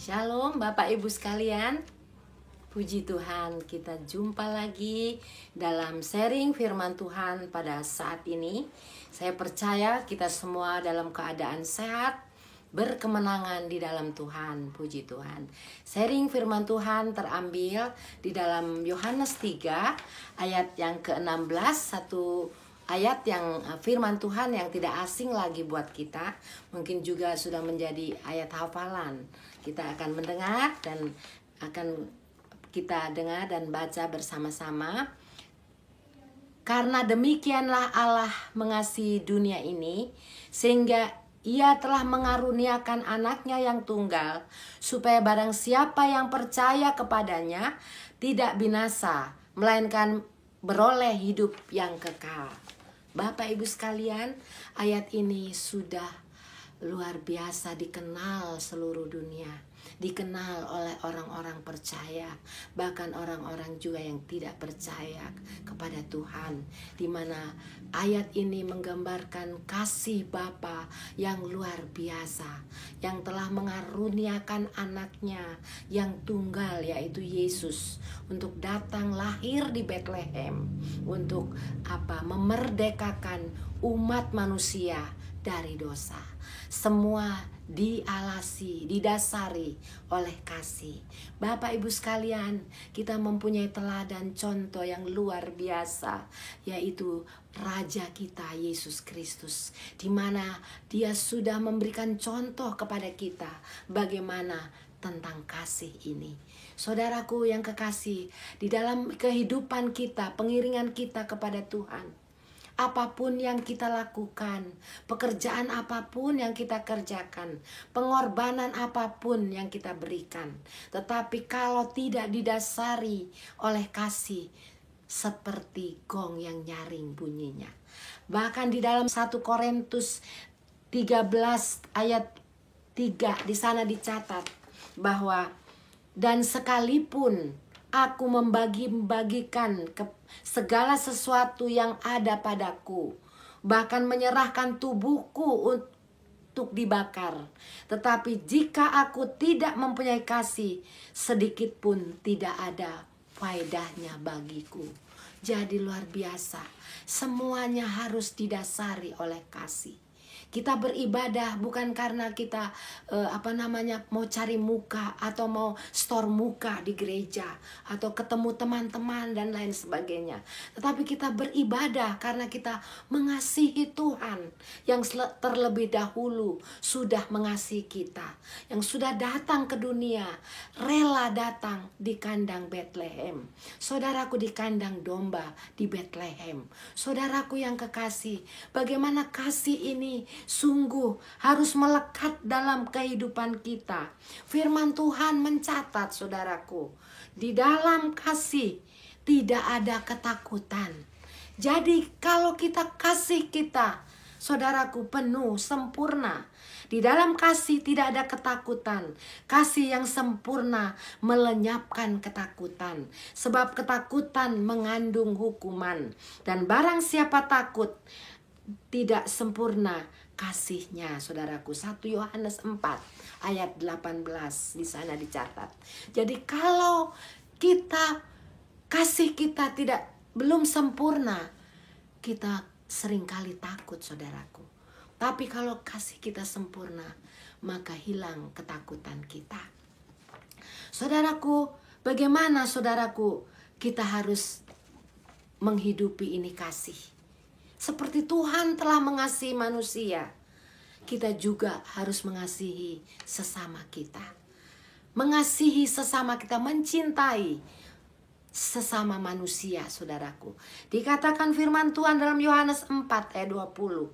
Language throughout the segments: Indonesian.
Shalom Bapak Ibu sekalian. Puji Tuhan, kita jumpa lagi dalam sharing firman Tuhan pada saat ini. Saya percaya kita semua dalam keadaan sehat, berkemenangan di dalam Tuhan. Puji Tuhan. Sharing firman Tuhan terambil di dalam Yohanes 3 ayat yang ke-16, satu ayat yang firman Tuhan yang tidak asing lagi buat kita. Mungkin juga sudah menjadi ayat hafalan. Kita akan mendengar dan akan kita dengar dan baca bersama-sama. Karena demikianlah Allah mengasihi dunia ini, sehingga Ia telah mengaruniakan anaknya yang tunggal, supaya barang siapa yang percaya kepadanya tidak binasa, melainkan beroleh hidup yang kekal. Bapak Ibu sekalian, ayat ini sudah luar biasa dikenal seluruh dunia, dikenal oleh orang-orang percaya, bahkan orang-orang juga yang tidak percaya kepada Tuhan, di mana ayat ini menggambarkan kasih Bapa yang luar biasa, yang telah mengaruniakan anaknya yang tunggal, yaitu Yesus, untuk datang lahir di Bethlehem, untuk memerdekakan umat manusia dari dosa. Semua didasari oleh kasih. Bapak Ibu sekalian, kita mempunyai teladan contoh yang luar biasa, yaitu Raja kita Yesus Kristus, di mana Dia sudah memberikan contoh kepada kita bagaimana tentang kasih ini. Saudaraku yang kekasih, di dalam kehidupan kita, pengiringan kita kepada Tuhan, apapun yang kita lakukan, pekerjaan apapun yang kita kerjakan, pengorbanan apapun yang kita berikan, tetapi kalau tidak didasari oleh kasih, seperti gong yang nyaring bunyinya. Bahkan di dalam 1 Korintus 13 ayat 3 di sana dicatat bahwa dan sekalipun aku membagi-bagikan segala sesuatu yang ada padaku, bahkan menyerahkan tubuhku untuk dibakar, tetapi jika aku tidak mempunyai kasih, sedikit pun tidak ada faedahnya bagiku. Jadi luar biasa, semuanya harus didasari oleh kasih. Kita beribadah bukan karena kita mau cari muka atau mau store muka di gereja atau ketemu teman-teman dan lain sebagainya. Tetapi kita beribadah karena kita mengasihi Tuhan yang terlebih dahulu sudah mengasihi kita, yang sudah datang ke dunia, rela datang di kandang Bethlehem. Saudaraku, di kandang domba di Bethlehem. Saudaraku yang kekasih, bagaimana kasih ini sungguh harus melekat dalam kehidupan kita. Firman Tuhan mencatat, saudaraku, di dalam kasih tidak ada ketakutan. Jadi kalau kita kasih kita, saudaraku, penuh, sempurna. Di dalam kasih tidak ada ketakutan. Kasih yang sempurna melenyapkan ketakutan. Sebab ketakutan mengandung hukuman. Dan barang siapa takut, tidak sempurna kasihnya, saudaraku. 1 Yohanes 4 ayat 18 di sana dicatat. Jadi kalau kasih kita belum sempurna, kita seringkali takut, saudaraku. Tapi kalau kasih kita sempurna, maka hilang ketakutan kita. Saudaraku, bagaimana saudaraku kita harus menghidupi ini kasih? Seperti Tuhan telah mengasihi manusia, kita juga harus mengasihi sesama kita. Mengasihi sesama kita, mencintai sesama manusia, saudaraku. Dikatakan firman Tuhan dalam Yohanes 4 ayat 20.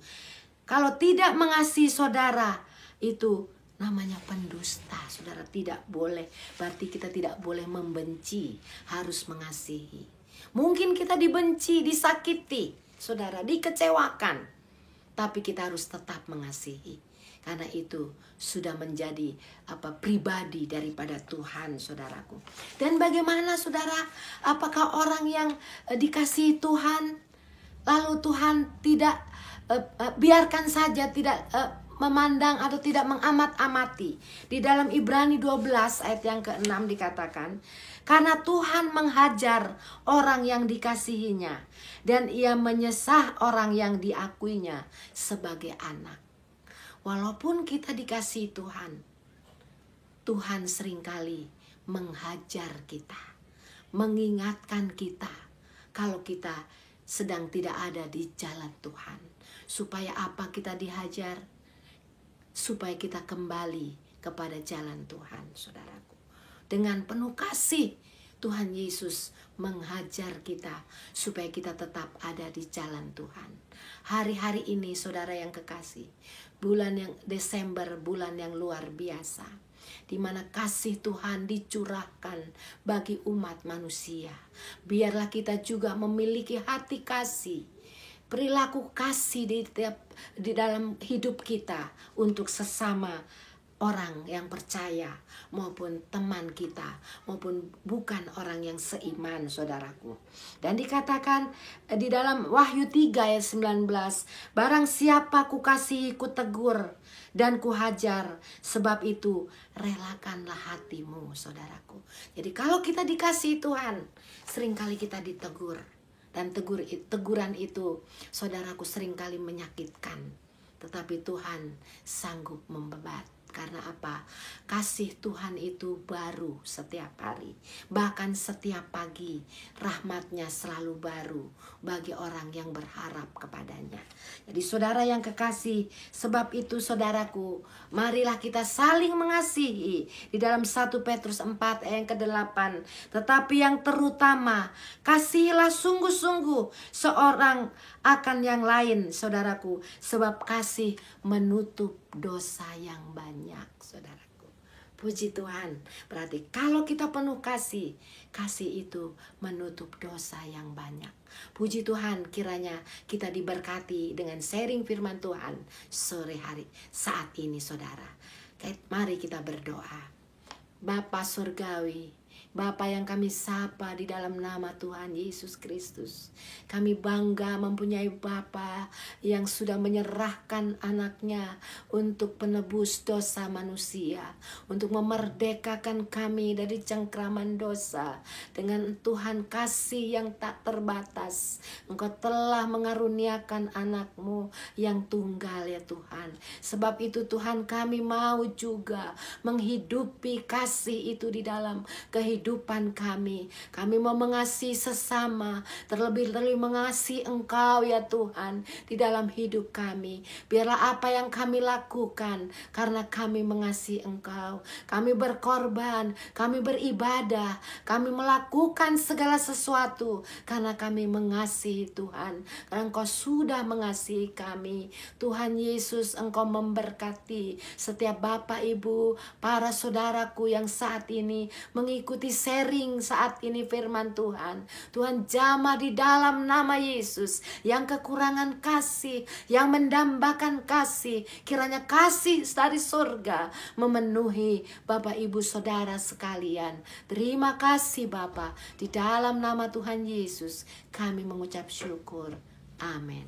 Kalau tidak mengasihi saudara, itu namanya pendusta. Saudara, tidak boleh. Berarti kita tidak boleh membenci, harus mengasihi. Mungkin kita dibenci, disakiti, saudara, dikecewakan, tapi kita harus tetap mengasihi. Karena itu sudah menjadi pribadi daripada Tuhan, saudaraku. Dan bagaimana, saudara? Apakah orang yang dikasihi Tuhan, lalu Tuhan tidak biarkan saja, tidak memandang atau tidak mengamat-amati. Di dalam Ibrani 12 ayat yang ke-6 dikatakan, karena Tuhan menghajar orang yang dikasihinya, dan ia menyesah orang yang diakuinya sebagai anak. Walaupun kita dikasihi Tuhan, Tuhan seringkali menghajar kita, mengingatkan kita kalau kita sedang tidak ada di jalan Tuhan. Supaya apa kita dihajar? Supaya kita kembali kepada jalan Tuhan, saudaraku. Dengan penuh kasih, Tuhan Yesus menghajar kita supaya kita tetap ada di jalan Tuhan. Hari-hari ini, saudara yang kekasih, bulan yang Desember, bulan yang luar biasa, di mana kasih Tuhan dicurahkan bagi umat manusia. Biarlah kita juga memiliki hati kasih, perilaku kasih di dalam hidup kita untuk sesama orang yang percaya maupun teman kita maupun bukan orang yang seiman, saudaraku. Dan dikatakan di dalam Wahyu 3 ayat 19, barang siapa kukasihi kutegur dan kuhajar, sebab itu relakanlah hatimu, saudaraku. Jadi kalau kita dikasihi Tuhan, seringkali kita ditegur. Dan teguran itu, saudaraku, seringkali menyakitkan. Tetapi Tuhan sanggup membebat. Karena apa? Kasih Tuhan itu baru setiap hari. Bahkan setiap pagi, rahmatnya selalu baru bagi orang yang berharap kepadanya. Jadi saudara yang kekasih, sebab itu saudaraku, marilah kita saling mengasihi. Di dalam 1 Petrus 4 ayat yang ke-8. Tetapi yang terutama, kasihilah sungguh-sungguh seorang akan yang lain, saudaraku, sebab kasih menutup dosa yang banyak, saudaraku. Puji Tuhan. Berarti kalau kita penuh kasih, kasih itu menutup dosa yang banyak. Puji Tuhan, kiranya kita diberkati dengan sharing firman Tuhan sore hari saat ini, saudara. Mari kita berdoa. Bapa Surgawi, Bapa yang kami sapa di dalam nama Tuhan Yesus Kristus. Kami bangga mempunyai Bapa yang sudah menyerahkan anaknya untuk penebus dosa manusia. Untuk memerdekakan kami dari cengkraman dosa. Dengan Tuhan kasih yang tak terbatas. Engkau telah mengaruniakan anakmu yang tunggal, ya Tuhan. Sebab itu Tuhan, kami mau juga menghidupi kasih itu di dalam kehidupan kami. Kami mau mengasihi sesama, terlebih mengasihi Engkau, ya Tuhan, di dalam hidup kami. Biarlah apa yang kami lakukan karena kami mengasihi Engkau. Kami berkorban, kami beribadah, kami melakukan segala sesuatu karena kami mengasihi Tuhan. Karena Engkau sudah mengasihi kami. Tuhan Yesus, Engkau memberkati setiap Bapak, Ibu, para saudaraku yang saat ini mengikuti sharing saat ini firman Tuhan. Tuhan jamah di dalam nama Yesus yang kekurangan kasih, yang mendambakan kasih. Kiranya kasih dari surga memenuhi Bapak, Ibu, saudara sekalian. Terima kasih Bapa. Di dalam nama Tuhan Yesus kami mengucap syukur. Amin.